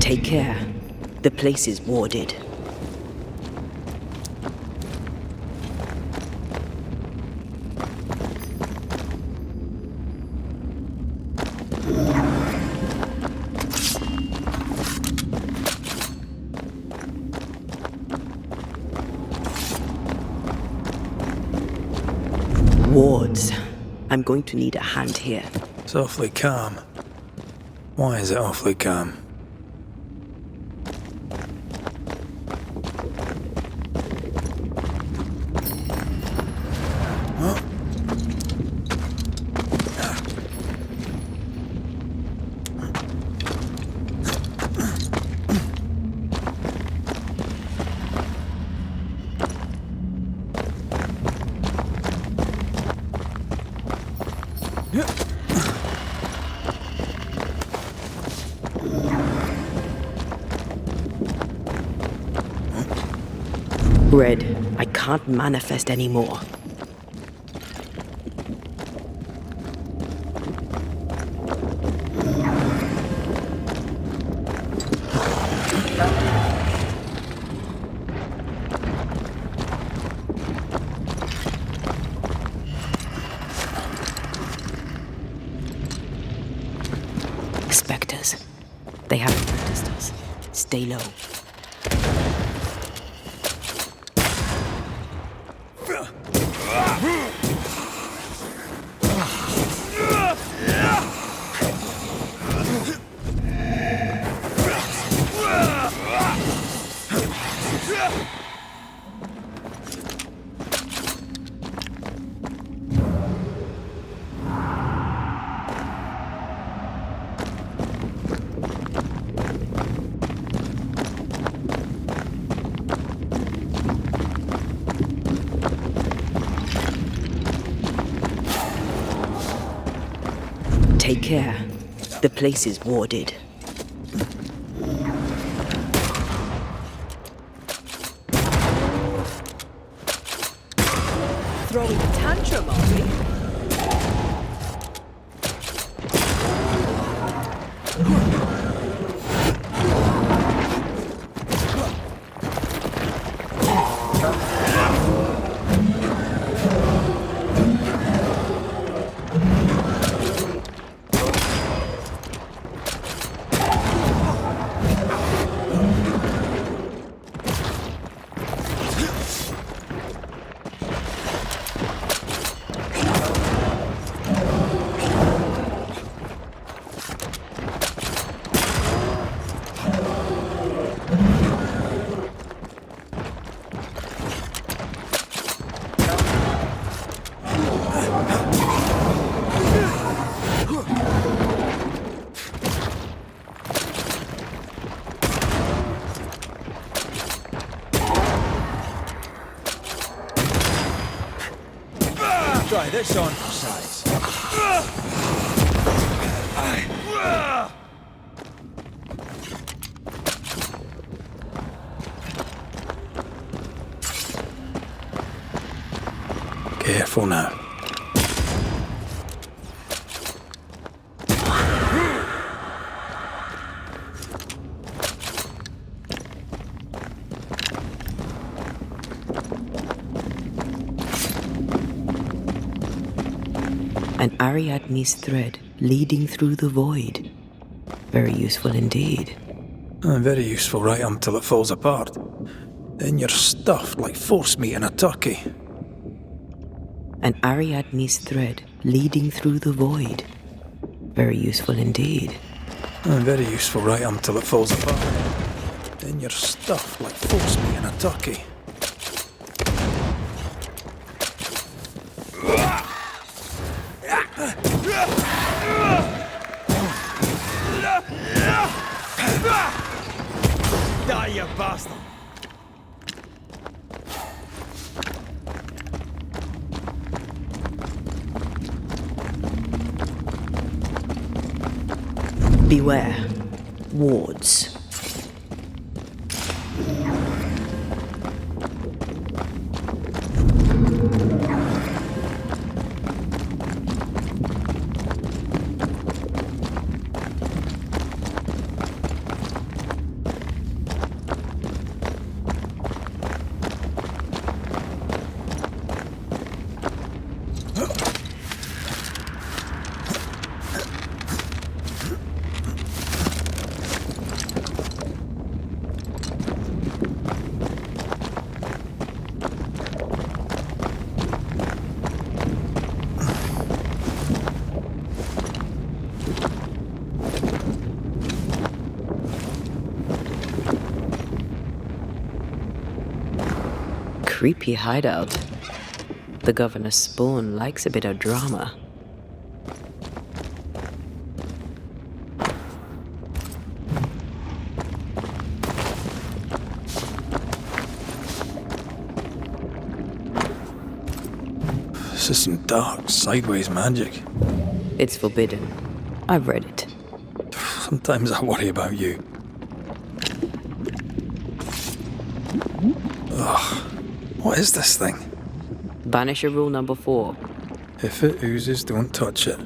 Take care. The place is warded. Wards. I'm going to need a hand here. It's awfully calm. Why is it awfully calm? Red, I can't manifest anymore. Spectres. They haven't noticed us. Stay low. Take care. The place is warded. Throwing a tantrum, are we? Try this on for size. Careful now. An Ariadne's thread leading through the void. Very useful indeed. Very useful right until it falls apart. Then you're stuffed like force meat in a turkey. An Ariadne's thread leading through the void. Very useful indeed. Very useful right until it falls apart. Then you're stuffed like force meat in a turkey. Die, you bastard! Beware. Wards. creepy hideout. The governor's spawn likes a bit of drama. This is some dark, sideways magic. It's forbidden. I've read it. Sometimes I worry about you. Ugh. What is this thing? Banisher rule number 4. If it oozes, don't touch it.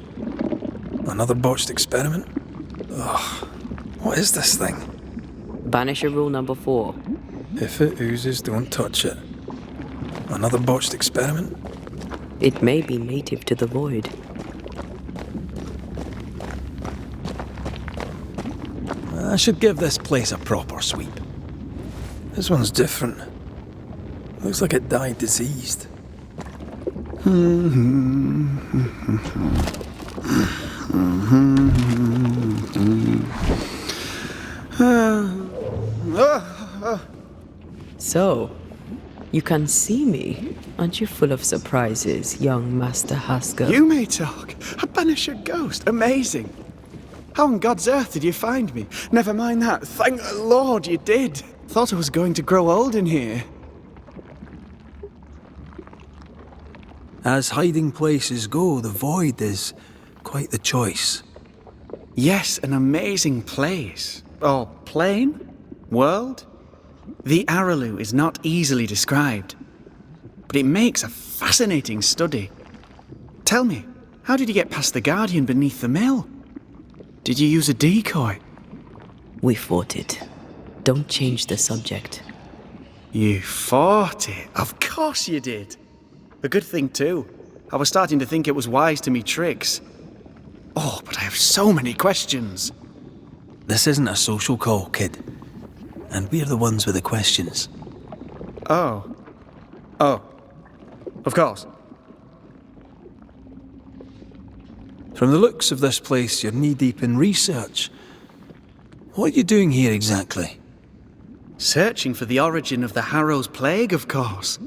Another botched experiment? Ugh. What is this thing? Banisher rule number 4. If it oozes, don't touch it. Another botched experiment? It may be native to the void. I should give this place a proper sweep. This one's different. Looks like it died diseased. So, you can see me. Aren't you full of surprises, young Master Haskell? You may talk. A Banisher ghost. Amazing. How on God's earth did you find me? Never mind that. Thank the Lord you did. Thought I was going to grow old in here. As hiding places go, the void is quite the choice. Yes, an amazing place. Or plane? World? The AORUS is not easily described, but it makes a fascinating study. Tell me, how did you get past the Guardian beneath the mill? Did you use a decoy? We fought it. Don't change the subject. You fought it? Of course you did. A good thing too. I was starting to think it was wise to me tricks. Oh, but I have so many questions. This isn't a social call, kid. And we're the ones with the questions. Oh. Of course. From the looks of this place, you're knee-deep in research. What are you doing here exactly? Searching for the origin of the Harrow's Plague, of course.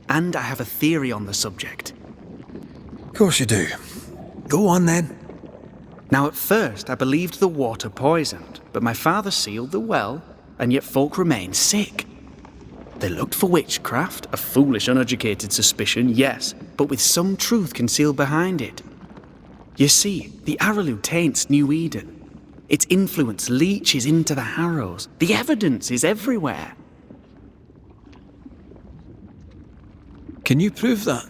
And I have a theory on the subject. Of course you do. Go on then. Now at first I believed the water poisoned, but my father sealed the well, and yet folk remained sick. They looked for witchcraft, a foolish uneducated suspicion, yes, but with some truth concealed behind it. You see, the AORUS taints New Eden. Its influence leaches into the Harrows. The evidence is everywhere. Can you prove that?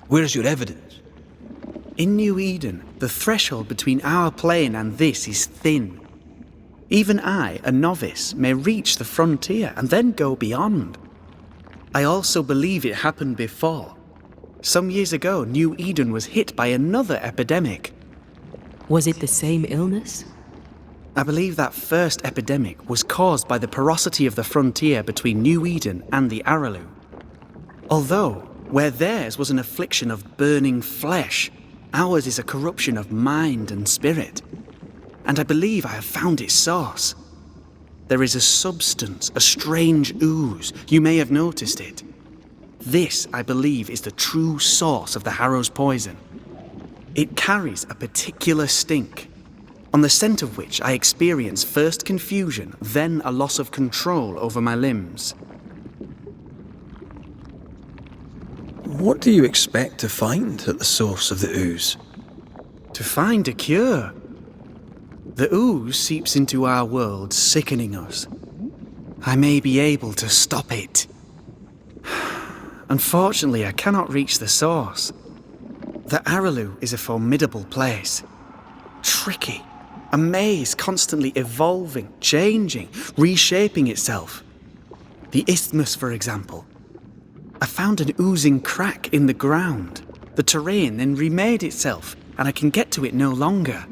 Where's your evidence? In New Eden, the threshold between our plane and this is thin. Even I, a novice, may reach the frontier and then go beyond. I also believe it happened before. Some years ago, New Eden was hit by another epidemic. Was it the same illness? I believe that first epidemic was caused by the porosity of the frontier between New Eden and the AORUS. Although, where theirs was an affliction of burning flesh, ours is a corruption of mind and spirit. And I believe I have found its source. There is a substance, a strange ooze. You may have noticed it. This, I believe, is the true source of the Harrow's poison. It carries a particular stink, on the scent of which I experience first confusion, then a loss of control over my limbs. What do you expect to find at the source of the ooze? To find a cure. The ooze seeps into our world, sickening us. I may be able to stop it. Unfortunately, I cannot reach the source. The AORUS is a formidable place. Tricky. A maze constantly evolving, changing, reshaping itself. The isthmus, for example. I found an oozing crack in the ground. The terrain then remade itself, and I can get to it no longer.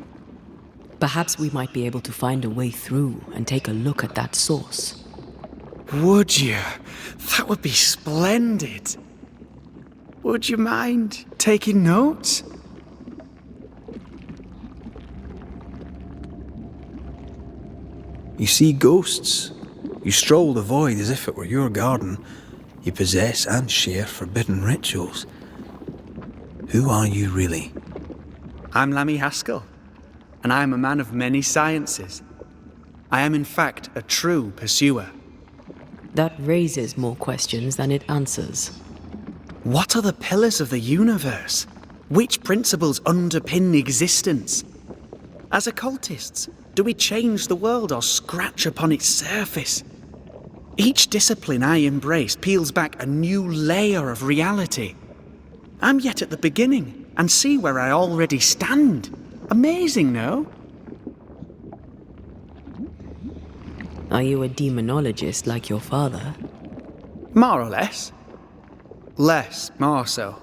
Perhaps we might be able to find a way through and take a look at that source. Would you? That would be splendid. Would you mind taking notes? You see ghosts. You stroll the void as if it were your garden. You possess and share forbidden rituals. Who are you really? I'm Lammy Haskell, and I am a man of many sciences. I am in fact a true pursuer. That raises more questions than it answers. What are the pillars of the universe? Which principles underpin existence? As occultists, do we change the world or scratch upon its surface? Each discipline I embrace peels back a new layer of reality. I'm yet at the beginning, and see where I already stand. Amazing, no? Are you a demonologist like your father? More or less. More so.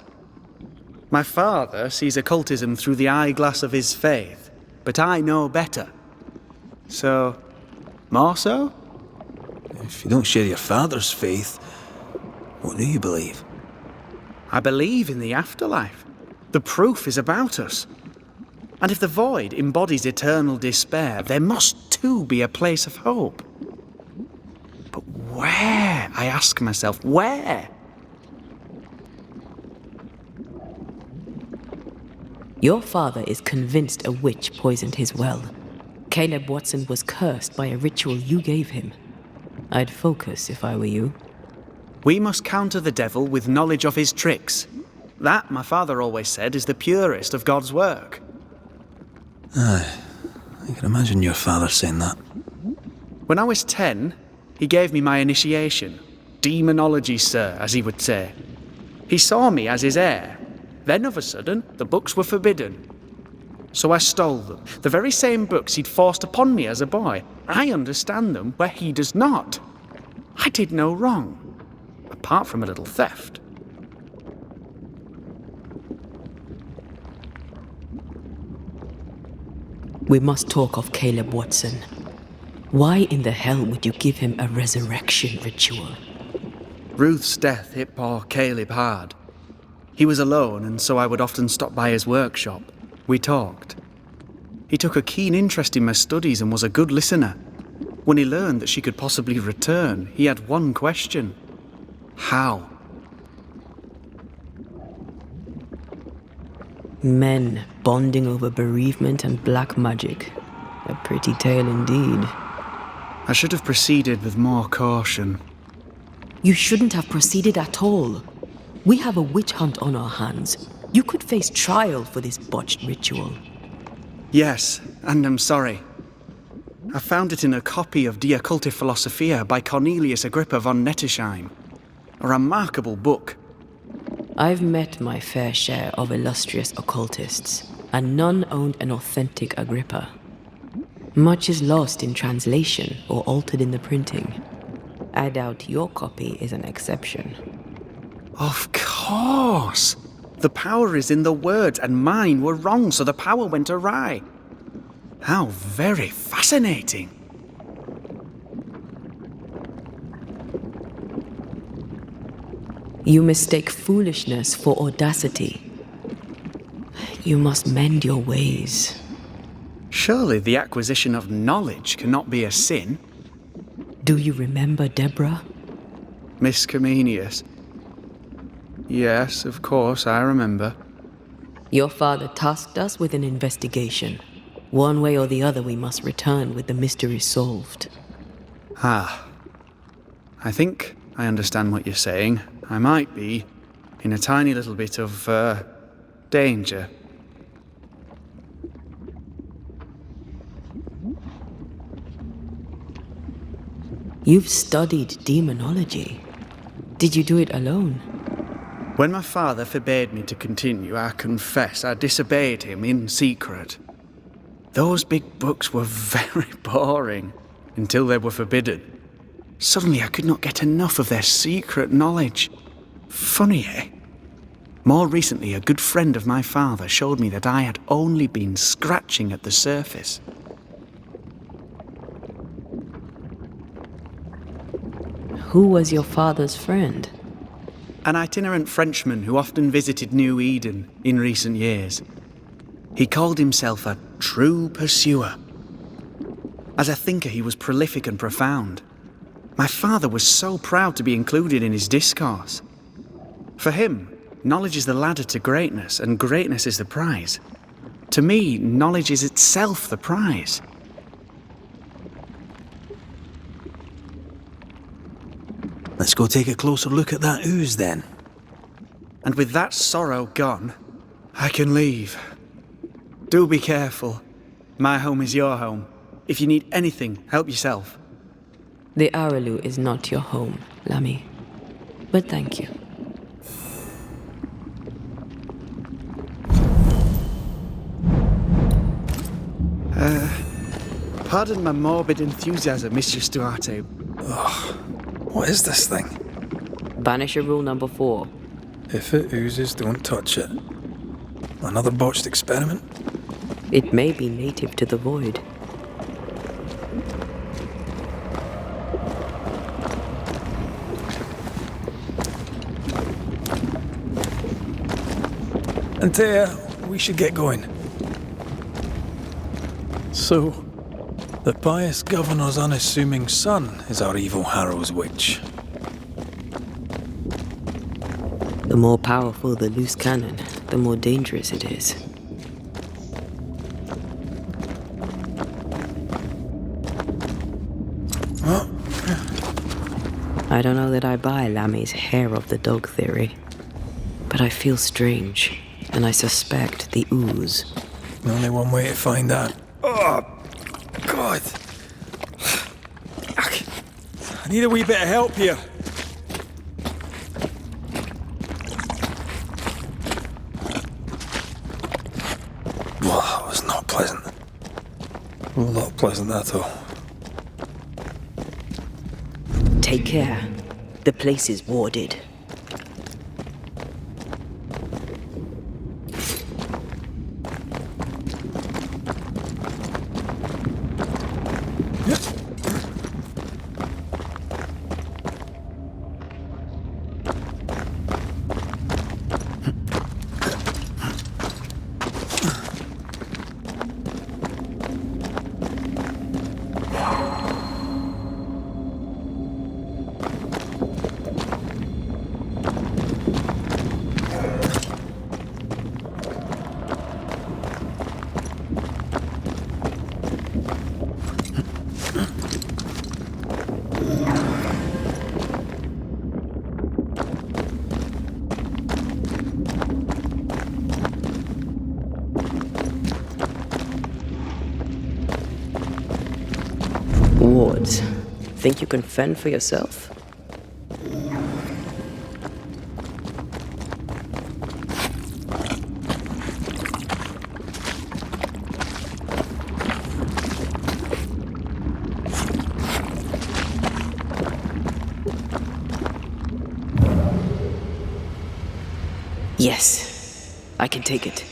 My father sees occultism through the eyeglass of his faith, but I know better. So, more so? If you don't share your father's faith, what do you believe? I believe in the afterlife. The proof is about us. And if the void embodies eternal despair, there must too be a place of hope. But where? I ask myself, where? Your father is convinced a witch poisoned his well. Caleb Watson was cursed by a ritual you gave him. I'd focus if I were you. We must counter the devil with knowledge of his tricks. That, my father always said, is the purest of God's work. I can imagine your father saying that. When I was 10, he gave me my initiation. Demonology, sir, as he would say. He saw me as his heir. Then, of a sudden, the books were forbidden. So I stole them. The very same books he'd forced upon me as a boy. I understand them where he does not. I did no wrong, apart from a little theft. We must talk of Caleb Watson. Why in the hell would you give him a resurrection ritual? Ruth's death hit poor Caleb hard. He was alone, and so I would often stop by his workshop. We talked. He took a keen interest in my studies and was a good listener. When he learned that she could possibly return, he had one question. How? Men bonding over bereavement and black magic. A pretty tale indeed. I should have proceeded with more caution. You shouldn't have proceeded at all. We have a witch hunt on our hands. You could face trial for this botched ritual. Yes, and I'm sorry. I found it in a copy of Die Occulte Philosophia by Cornelius Agrippa von Nettesheim. A remarkable book. I've met my fair share of illustrious occultists, and none owned an authentic Agrippa. Much is lost in translation or altered in the printing. I doubt your copy is an exception. Of course! The power is in the words, and mine were wrong, so the power went awry. How very fascinating! You mistake foolishness for audacity. You must mend your ways. Surely the acquisition of knowledge cannot be a sin. Do you remember Deborah? Miss Comenius. Yes, of course, I remember. Your father tasked us with an investigation. One way or the other, we must return with the mystery solved. Ah. I think I understand what you're saying. I might be in a tiny little bit of, danger. You've studied demonology. Did you do it alone? When my father forbade me to continue, I confess I disobeyed him in secret. Those big books were very boring until they were forbidden. Suddenly I could not get enough of their secret knowledge. Funny, eh? More recently, a good friend of my father showed me that I had only been scratching at the surface. Who was your father's friend? An itinerant Frenchman who often visited New Eden in recent years. He called himself a true pursuer. As a thinker, he was prolific and profound. My father was so proud to be included in his discourse. For him, knowledge is the ladder to greatness, and greatness is the prize. To me, knowledge is itself the prize. Let's go take a closer look at that ooze then. And with that sorrow gone, I can leave. Do be careful. My home is your home. If you need anything, help yourself. The AORUS is not your home, Lami. But thank you. Pardon my morbid enthusiasm, Mistress Duarte. What is this thing? Banisher rule number 4. If it oozes, don't touch it. Another botched experiment? It may be native to the void. Antea, we should get going. So, the pious governor's unassuming son is our evil Harrow's witch. The more powerful the loose cannon, the more dangerous it is. What? I don't know that I buy Lami's hair of the dog theory, but I feel strange, and I suspect the ooze. Only one way to find out. Oh, God. I need a wee bit of help here. Well, that was not pleasant. Well, not pleasant at all. Take care. The place is warded. Wards, think you can fend for yourself? Yes, I can take it.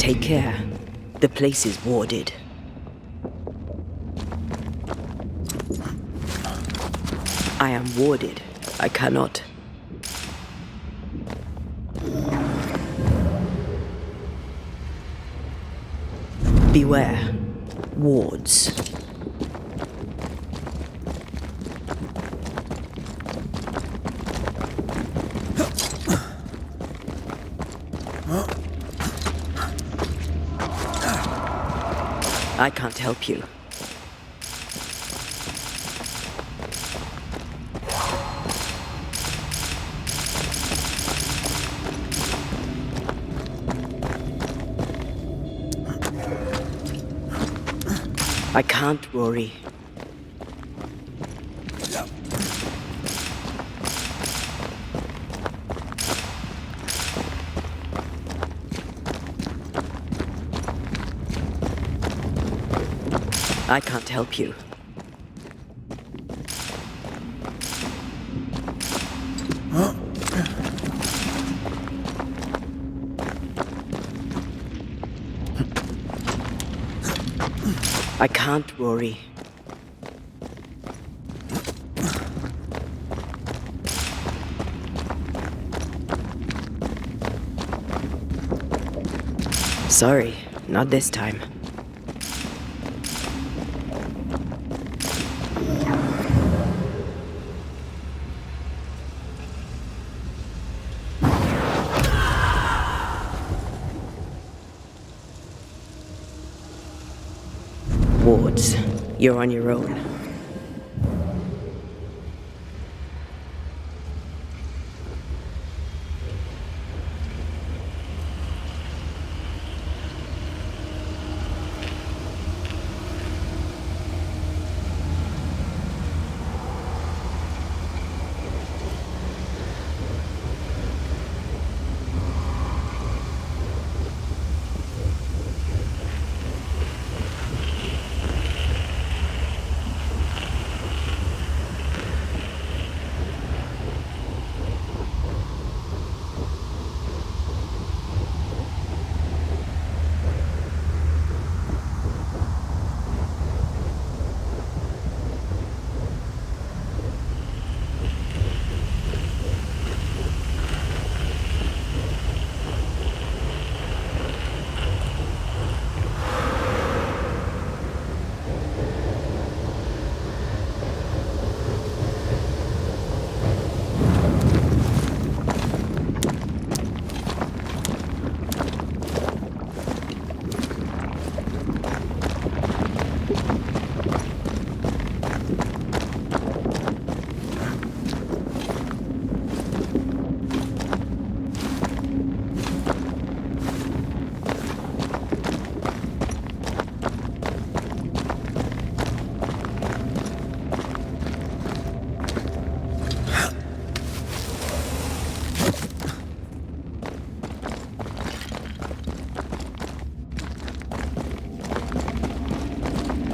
Take care. The place is warded. I am warded. I cannot. Beware. Wards. I can't help you. I can't, Rory. I can't help you. I can't, Rory. Sorry, not this time. Wards, you're on your own.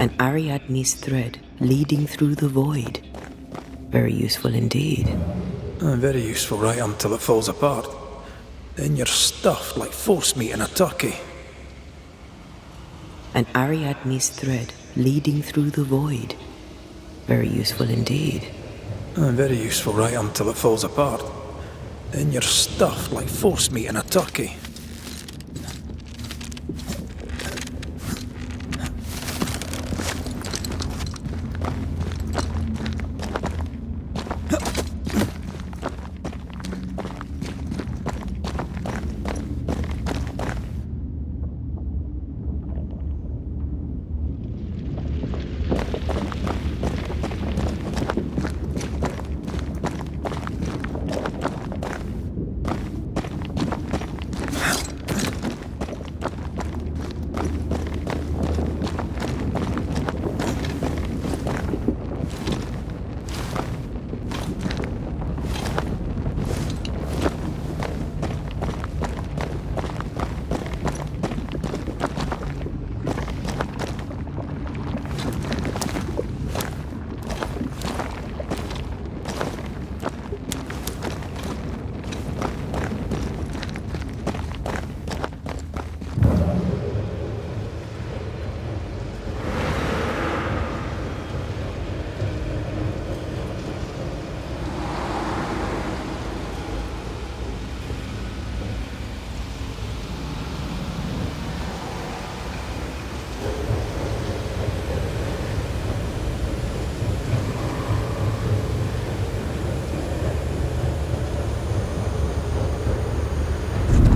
An Ariadne's thread leading through the void. Very useful indeed. Very useful right until it falls apart. Then you're stuffed like force meat in a turkey. An Ariadne's thread leading through the void. Very useful indeed. Very useful right until it falls apart. Then you're stuffed like force meat in a turkey.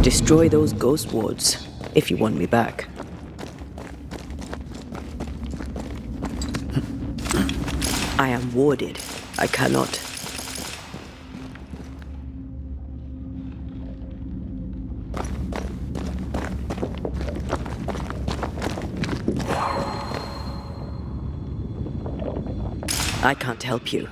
Destroy those ghost wards if you want me back. I am warded. I cannot. I can't help you.